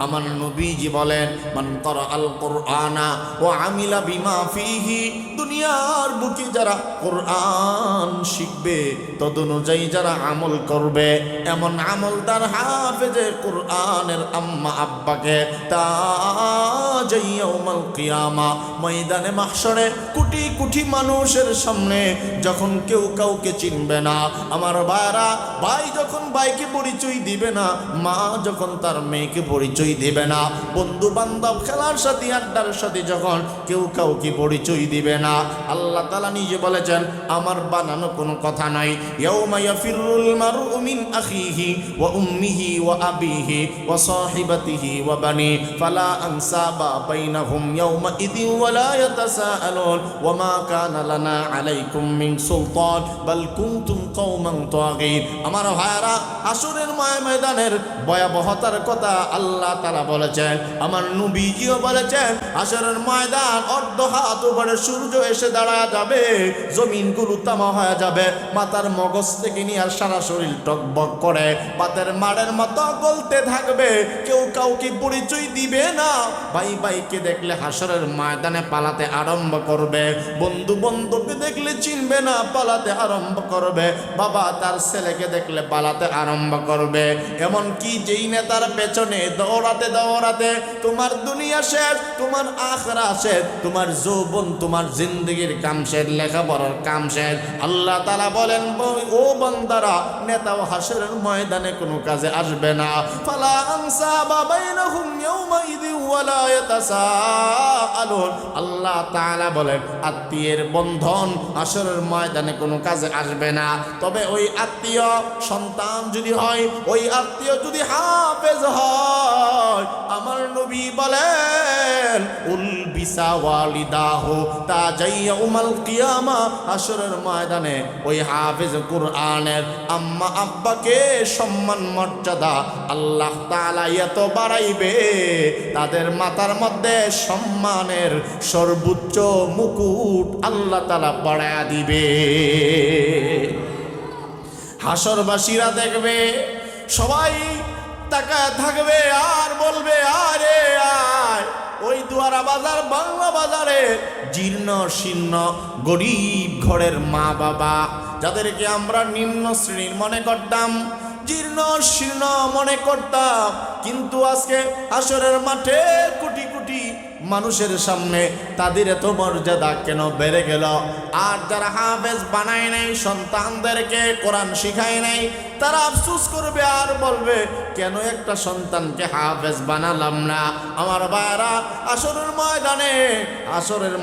আমার নবীজি বলেন, মান করা আল কোরআনা ও আমিলা বিমা ফিহি, দুনিয়ার বুকে যারা কোরআন শিখবে তদনুযায়ী যারা আমল করবে, এমন আমলদার হাফেজে কোরআনের আম্মা আব্বাকে তাজাইয়াউমাল কিয়ামা, ময়দানে মাহশরে কোটি কোটি মানুষের সামনে যখন কেউ কাউকে চিনবে না, আমার ভাইরা, ভাই যখন ভাইকে পরিচয় দিবে না, মা যখন তার মেয়েকে পরিচয় দিবে না, বন্ধু বান্ধব খেলার সাথে আড্ডার সাথে যখন কেউ কাউকে পরিচয় দিবে না, আল্লাহ তাআলা নিজে বলেছেন, আমার বানানো কোনো কথা নাই। ইয়াউমা ইয়াফিরুল মারউ মিন আখিহি ওয়া উম্মিহি ওয়া আবিহি ওয়া সাহিবাতিহি ওয়া বানি ফালা আনসাবা বাইনাহুম ইয়াউমা ইযিন ওয়া লা ইয়াতাসাআলুন ওয়া মা কানা লানা আলাইকুম মিন সুলতান বাল কুনতুম কওমান তাগীন। আমার ভাইরা, হাসরের ময়দানের ভয়াবহতার কথা আল্লাহ তাআলা বলেছেন, আমার নবীজিও বলেছেন, হাসরের ময়দান অর্ধ হাত উপরে সূর্য এসে দাঁড়া যাবে, জমিনগুলো তামা হয়ে যাবে, মাথার মগজ থেকে নিয়ে আর সারা শরীর টকবক করে পাতের মাড়ের মতো গলতে থাকবে, কেউ কাউকে পরিচয় দিবে না, ভাই ভাইকে দেখলে হাসরের ময়দানে পালাতে আরম্ভ করবে, বন্ধু বন্ধুকে দেখলে চিনবে না, পালাতে আরম্ভ করবে, বাবা তার ছেলেকে দেখলে পালাতে আরম্ভ করবে। এমন কি যেই নেতার পেছনে দৌড়াতে দৌড়াতে তোমার দুনিয়া শেষ, তোমার আখরা শেষ, তোমার যৌবন, তোমার জিন্দগির কাম শেষ, লেখাপড়ার কাম শেষ। আল্লাহ তাআলা বলেন, ও বান্দারা, নেতাও হাসরের ময়দানে কোনো কাজে আসবে না। ফালা আনসাবা বাইনাহুম ইয়াউমা ইযিন ওয়া লা ইয়াতাসাআলুন। আল্লাহ তাআলা বলেন, আত্মীয়ের বন্ধন হাসরের ময়দানে কোনো কাজে আসবে না। তবে ওই আত্মীয় সন্তান যদি হয়, ওই আত্মীয় যদি হাফেজ হয়, আমার নবী বলেন, উল বিসা ওয়ালিদাহু তাজাইয়াউমাল কিয়ামা, হাসরের ময়দানে ওই হাফেজ কোরআনের আম্মা আব্বাকে সম্মান মর্যাদা আল্লাহ তাআলা এত বাড়াইবে, তাদের মাথার মধ্যে সম্মানের সর্বোচ্চ মুকুট আল্লাহ তাআলা পড়ায়া দিবে। হাসরবাসীরা দেখবে, সবাই তাকায় থাকবে আর বলবে, আরে আয়। ওই দুয়ারা বাজার, বাংলা বাজারে জীর্ণ শীর্ণ গরিব ঘরের মা বাবা, যাদেরকে আমরা নিম্ন শ্রেণীর মনে করতাম, জীর্ণ শীর্ণ মনে করতাম, কিন্তু আজকে হাসরের মাঠে কোটি কোটি মানুষের সামনে তাদের এত মর্যাদা কেন বেড়ে গেল? আর যারা হাফেজ বানায় নাই, সন্তানদেরকে কোরআন শিখায় নাই, তারা আফসোস করবে আর বলবে, কেন একটা সন্তানকে হাফেজ বানালাম না। আমার ভাইরা, আসরের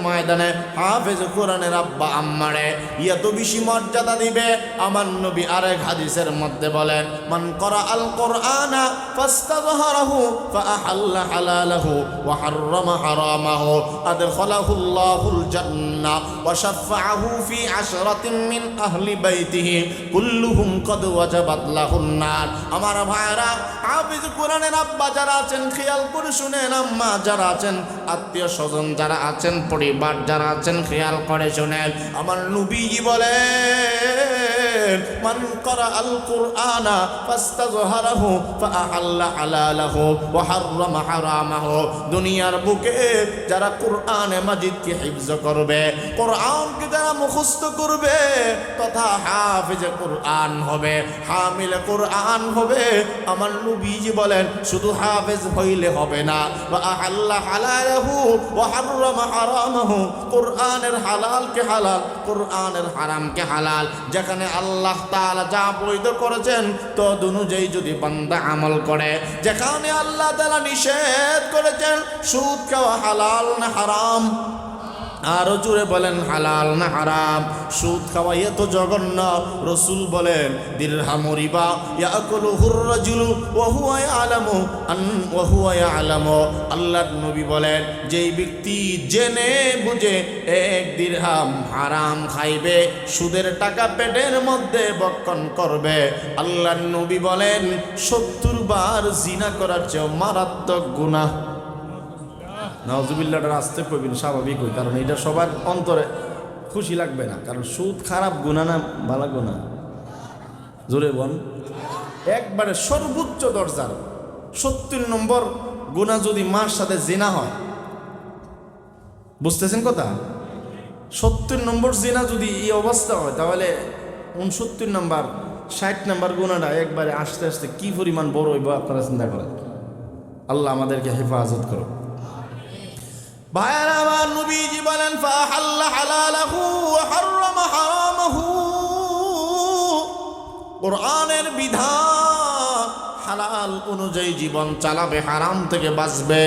ময়দানে হাফেজ কোরআনের আব্বা আম্মারে এত বেশি মর্যাদা দিবে। আমার নবী আরেক হাদিসের মধ্যে বলেন, মান করা আল কোরআনা ফাস্তাযহারাহু ফাআহাল্লা হালালাহু ওয়া হাররামা হারামাহু আদখালাহুল্লাহুল জান্নাহ ওয়া শাফাআহু ফি আশরাতিন মিন আহলি বাইতিহি কুল্লুহুম কদ ওয়াজাবাত লাহুন নার। আমার ভাইরা, হাফেজ কোরআনের আব্বা যারা আছেন, খেয়াল করে শুনেন, আম্মা যারা আছেন, আত্মীয় স্বজন যারা আছেন, পরিবার যারা আছেন, খেয়াল করে শুনেন, আমার নবীজি বলেন, মান করা আল কোরআনা ফাস্তাযহারাহু ফাআহাল্লা হালালাহু ওয়া হাররামা হারামাহু। দুনিয়ার বুকে যারা কোরআনে মাজিদকে হিফজ করবে, কোরআনকে যারা মুখস্থ করবে, তথা হাফেজে কোরআন হবে, হামিলে কোরআন হবে, আমার নবীজি বলেন, শুধু হাফেজ হইলে হবে না, ওয়া আহাল্লা হালালাহু ওয়া হাররামা হারামাহু, কোরআনের হালালকে হালাল, কোরআনের হারামকে হালাল। যেখানে আল্লাহ তাআলা যা বৈধ করেছেন তদ অনুযায়ী যদি বান্দা আমল করে, যেখানে আল্লাহ তাআলা নিষেধ করেছেন, সুদ খাওয়া হালাল না হারাম? আরো জোরে বলেন, হালাল না হারাম? সুদ খাওয়া এত জঘন্য, রাসূল বলেন, দিরহামু রিবা ইয়াকুলুহুর রাজুলু ওয়া হুয়া ইয়ালামু ওয়া হুয়া ইয়ালামু। আল্লাহর নবী বলেন, যেই ব্যক্তি জেনে বুঝে এক দিরহাম হারাম খাইবে, সুদের টাকা পেটের মধ্যে বক্ষণ করবে, আল্লাহর নবী বলেন 70 বার জিনা করার চেয়ে মারাত্মক গুনাহ। নাউজুবিল্লাহটা আসতে কইবেন, স্বাভাবিক হই, কারণ এটা সবার অন্তরে খুশি লাগবে না, কারণ সুদ খারাপ গুনাহ না ভালো গুনাহ? জোরে বল। একবারে সর্বোচ্চ দরজার 70 নম্বর গুনাহ যদি মার সাথে জিনা হয়, বুঝতেছেন কথা? 70 নম্বর জিনা যদি এই অবস্থা হয়, তাহলে 69 নম্বর 60 নম্বর গুনাহটা একবারে আস্তে আস্তে কি পরিমাণ বড় হইব আপনারা চিন্তা করেন। আল্লাহ আমাদেরকে হেফাজত করুন। ভাইয়েরা আমার, নবীজি বলেন ফাহাল্লা হালালাহু ওয়া হারামা হারামাহু। কোরআনের বিধান হালাল অনুযায়ী জীবন চালাবে, হারাম থেকে বাঁচবে।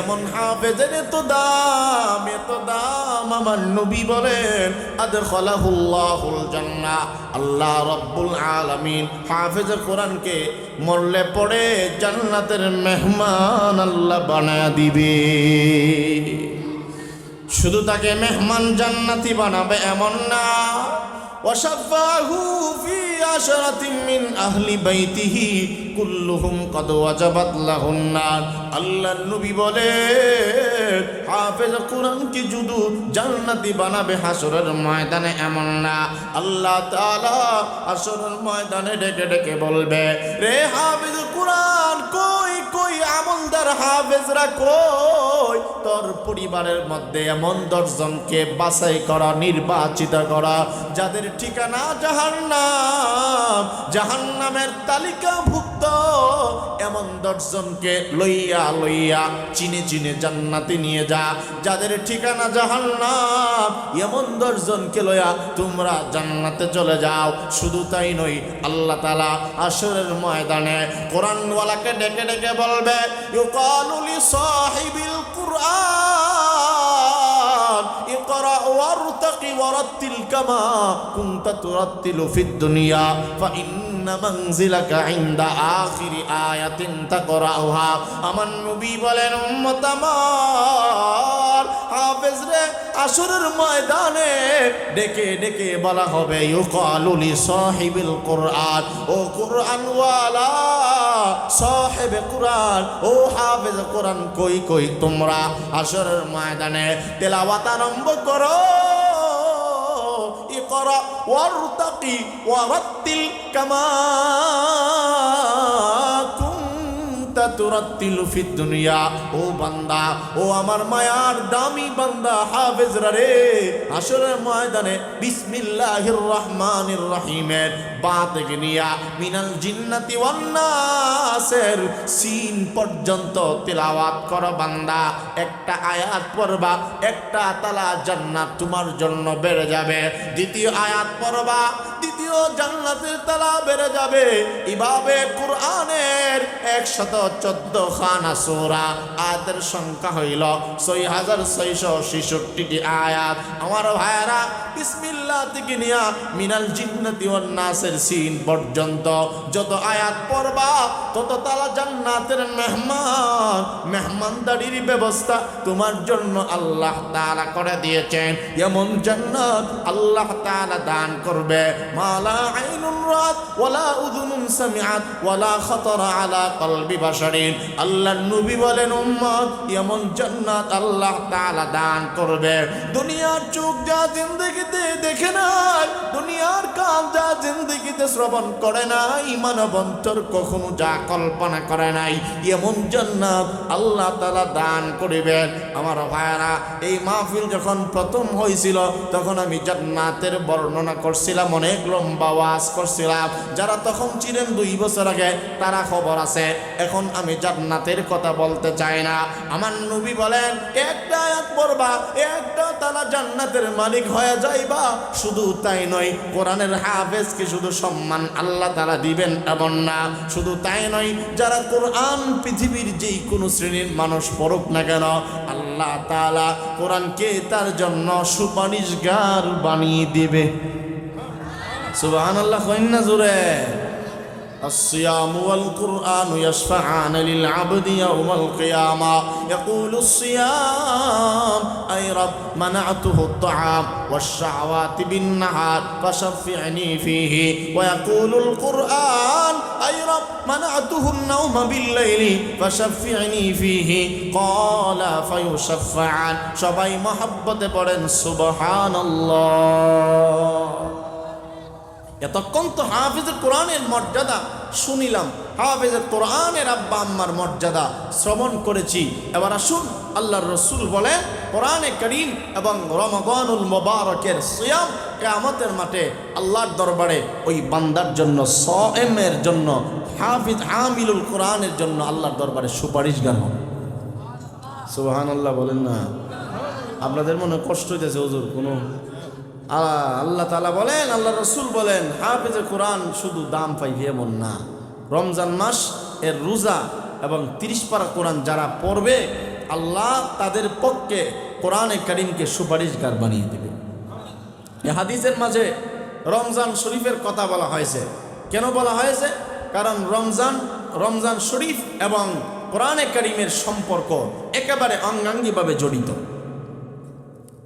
এমন হাফেজের এত দাম, এত দাম। আমার নবী বলেন আদখালাহুল্লাহুল জান্নাহ। আল্লাহ রাব্বুল আলামিন হাফেজে কোরআনকে মরলে পড়ে জান্নাতের মেহমান আল্লাহ বানায়া দিবে। শুধু তাকে মেহমান জান্নাতি বানাবে এমন না, ওয়াশাফাহু ফি আশরাতিন মিন আহলি বাইতিহি কুল্লুহুম কদ ওয়াজাবাত লাহুন নার। আল্লাহর নবী বলেন হাফেজ কোরআনকে শুধু জান্নাতি বানাবে হাসরের ময়দানে এমন না, আল্লাহ তাআলা হাসরের ময়দানে ডেকে ডেকে বলবে, রে হাফেজ কোরআন কই কই, আমলদার হাফেজরা কই? তোর পরিবারের মধ্যে এমন 10 জনকে বাছাই করা, নির্বাচিত করা, যাদের ঠিকানা জাহান্নাম, জাহান্নামের তালিকাভুক্ত এমন 10 জনকে লইয়া লইয়া চিনে চিনে জান্নাতে নিয়ে যা। যাদের ঠিকানা জাহান্নাম এমন 10 জনকে লইয়া তোমরা জান্নাতে চলে যাও। শুধু তাই নয়, আল্লাহ তাআলা হাসরের ময়দানে কোরআনওয়ালাকে ডেকে ডেকে বলবে, ইউকালু লি সাহিবিল কুরআন ইকরা ওয়ারতাকি ওয়ারাত্তিল কামা কুনতা তুরাত্তিলু ফিদ দুনিয়া ফাইন্না মানজিলাকা ইনদা আখিরি আয়াতিন তাকরাউহা। আমার নবী বলেন, উম্মত আমার, হাফেজ রে আসরের ময়দানে ডেকে ডেকে বলা হবে, ইউকালু লি সাহিবিল কুরআন, ও কুরআনওয়ালা, সাহেবে কুরআন, ও হাফেজ কোরআন কই কই তোমরা? আসরের ময়দানে তেলাওয়াত আরম্ভ করো। ইকরা ওয়ারতাকি ওয়ারাত্তিল কামা কুনতা তুরাত্তিলু ফিদ দুনিয়া। ও বান্দা, ও আমার মায়ার দামি বান্দা হাফেজরা রে, হাসরের ময়দানে বিসমিল্লাহির রহমানির রহিমের বা থেকে নিয়া মিনাল জিন্নাতি ওয়ান নাসের সিন পর্যন্ত তেলাওয়াত করো বান্দা। একটা আয়াত পড়বা, একটা তালা জান্নাত তোমার জন্য বেড়ে যাবে। দ্বিতীয় আয়াত পড়বা, দ্বিতীয় জান্নাতের তালা বেড়ে যাবে। এভাবে কোরআনের 114 খানা সূরা, আয়াতের সংখ্যা হইল 6666টি আয়াত। আমার ভাইয়েরা, বিসমিল্লাহ থেকে নিয়া মিনাল জিন্নাতি ওয়ান নাসের সিন পর্যন্ত যত আয়াত পড়বা, তত তালা জান্নাতের মেহমানদারির ব্যবস্থা তোমার জন্য আল্লাহ তাআলা করে দিয়েছেন। এমন জান্নাত আল্লাহ তাআলা দান করবে, মালা আইনুন রাত ওয়ালা উযুনুন সামিআত ওয়ালা খাতারা আলা কলবি বাশারিন। আল্লাহর নবী বলেন, উম্মত, এমন জান্নাত আল্লাহ তাআলা দান করবে, দুনিয়ার চোখ যা জিন্দেগিতে দেখে নাই, দুনিয়ার কান যা জিন্দেগিতে শ্রবণ করে নাই, মানব অন্তর কখনো যা কল্পনা করে নাই, এমন জান্নাত আল্লাহ তাআলা দান করিবেন। আমার ভাইয়েরা, এই মাহফিল যখন প্রথম হয়েছিল তখন আমি জান্নাতের বর্ণনা করছিলাম, অনেক লম্বা ওয়াজ করছিলাম। যারা তখন ছিলেন 2 বছর আগে তারা খবর আছে। এখন আমি জান্নাতের কথা বলতে চাই না। আমার নবী বলেন, একটা আয়াত পড়বা, একটা তালা জান্নাতের মালিক হয়ে যাইবা। শুধু তাই নয়, কোরআনের হাফেজকে শুধু সম্মান আল্লাহ তাআলা দিবেন এমন না। শুধু তাই নয়, যারা কোরআন পৃথিবীর যেই কোনো শ্রেণীর মানুষ পড়ুক না কেন, আল্লাহ তাআলা কোরআনকে তার জন্য সুপারিশগার বানিয়ে দিবে। সুবহানাল্লাহ, কইন্না জোরে। الصيام والقرآن يشفعان للعبد يوم القيامة. يقول الصيام أي رب منعته الطعام والشهوات بالنهار فشفعني فيه. ويقول القرآن أي رب منعته النوم بالليل فشفعني فيه. قال فيشفعان. সবাই মহব্বতে পড়েন সুবহানাল্লাহ। এতক্ষণ তো হাফিজুল কোরআনের মর্যাদা শুনিলাম, হাফেজে কোরআনের আব্বা আম্মার মর্যাদা শ্রবণ করেছি। এবার আসুন, আল্লাহর রসুল বলেন কোরআনে কারীম এবং রমাদানুল মুবারকের সিয়াম কিয়ামতের মাঠে আল্লাহর দরবারে ওই বান্দার জন্য, সায়েমের জন্য, হাফিজ আমিলুল কোরআনের জন্য আল্লাহর দরবারে সুপারিশগার হবে। সুবহানাল্লাহ বলেন না? আপনাদের মনে কষ্ট হইতেছে হুজুর কোনো? আল্লাহ তাআলা বলেন, আল্লাহ রসুল বলেন, হাফিজে কোরআন শুধু দাম পাইবে এমন না। রমজান মাস এর রোজা এবং 30 পারা কোরআন যারা পড়বে, আল্লাহ তাদের পক্ষে কোরআনে কারীমকে সুপারিশগার বানিয়ে দেবে। এই হাদিসের মাঝে রমজান শরীফের কথা বলা হয়েছে। কেন বলা হয়েছে? কারণ রমজান শরীফ এবং কোরআনে কারীমের সম্পর্ক একেবারে অঙ্গাঙ্গিভাবে জড়িত।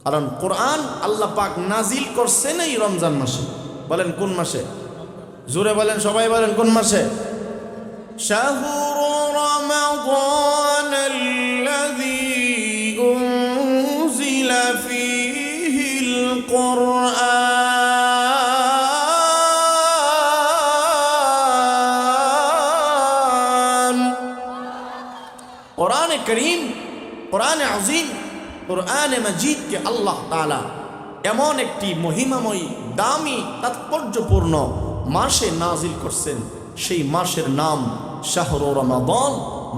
কারণ কোরআন আল্লাহ পাক নাজিল করছেন এই রমজান মাসে। বলেন কোন মাসে? জোরে বলেন, সবাই বলেন কোন মাসে? শাহরু রমাদানাল্লাযী উনজিলা ফীহিল কুরআন। কোরআনে কারীম, কোরআনে আযীম, কোরআনে মাজিদকে আল্লাহ তাআলা এমন একটি মহিমাময়ী, দামি, তাৎপর্যপূর্ণ মাসে নাজিল করছেন। সেই মাসের নাম শাহরু রমাদান।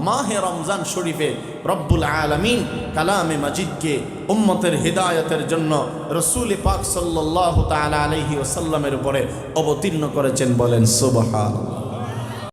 মাহে রমজান শরীফে রব্বুল আলামিন কালামে মাজিদকে উম্মতের হিদায়াতের জন্য রাসূল পাক সাল্লাল্লাহু তাআলা আলাইহি ওয়াসাল্লামের উপরে অবতীর্ণ করেছেন। বলেন সুবহানাল্লাহ।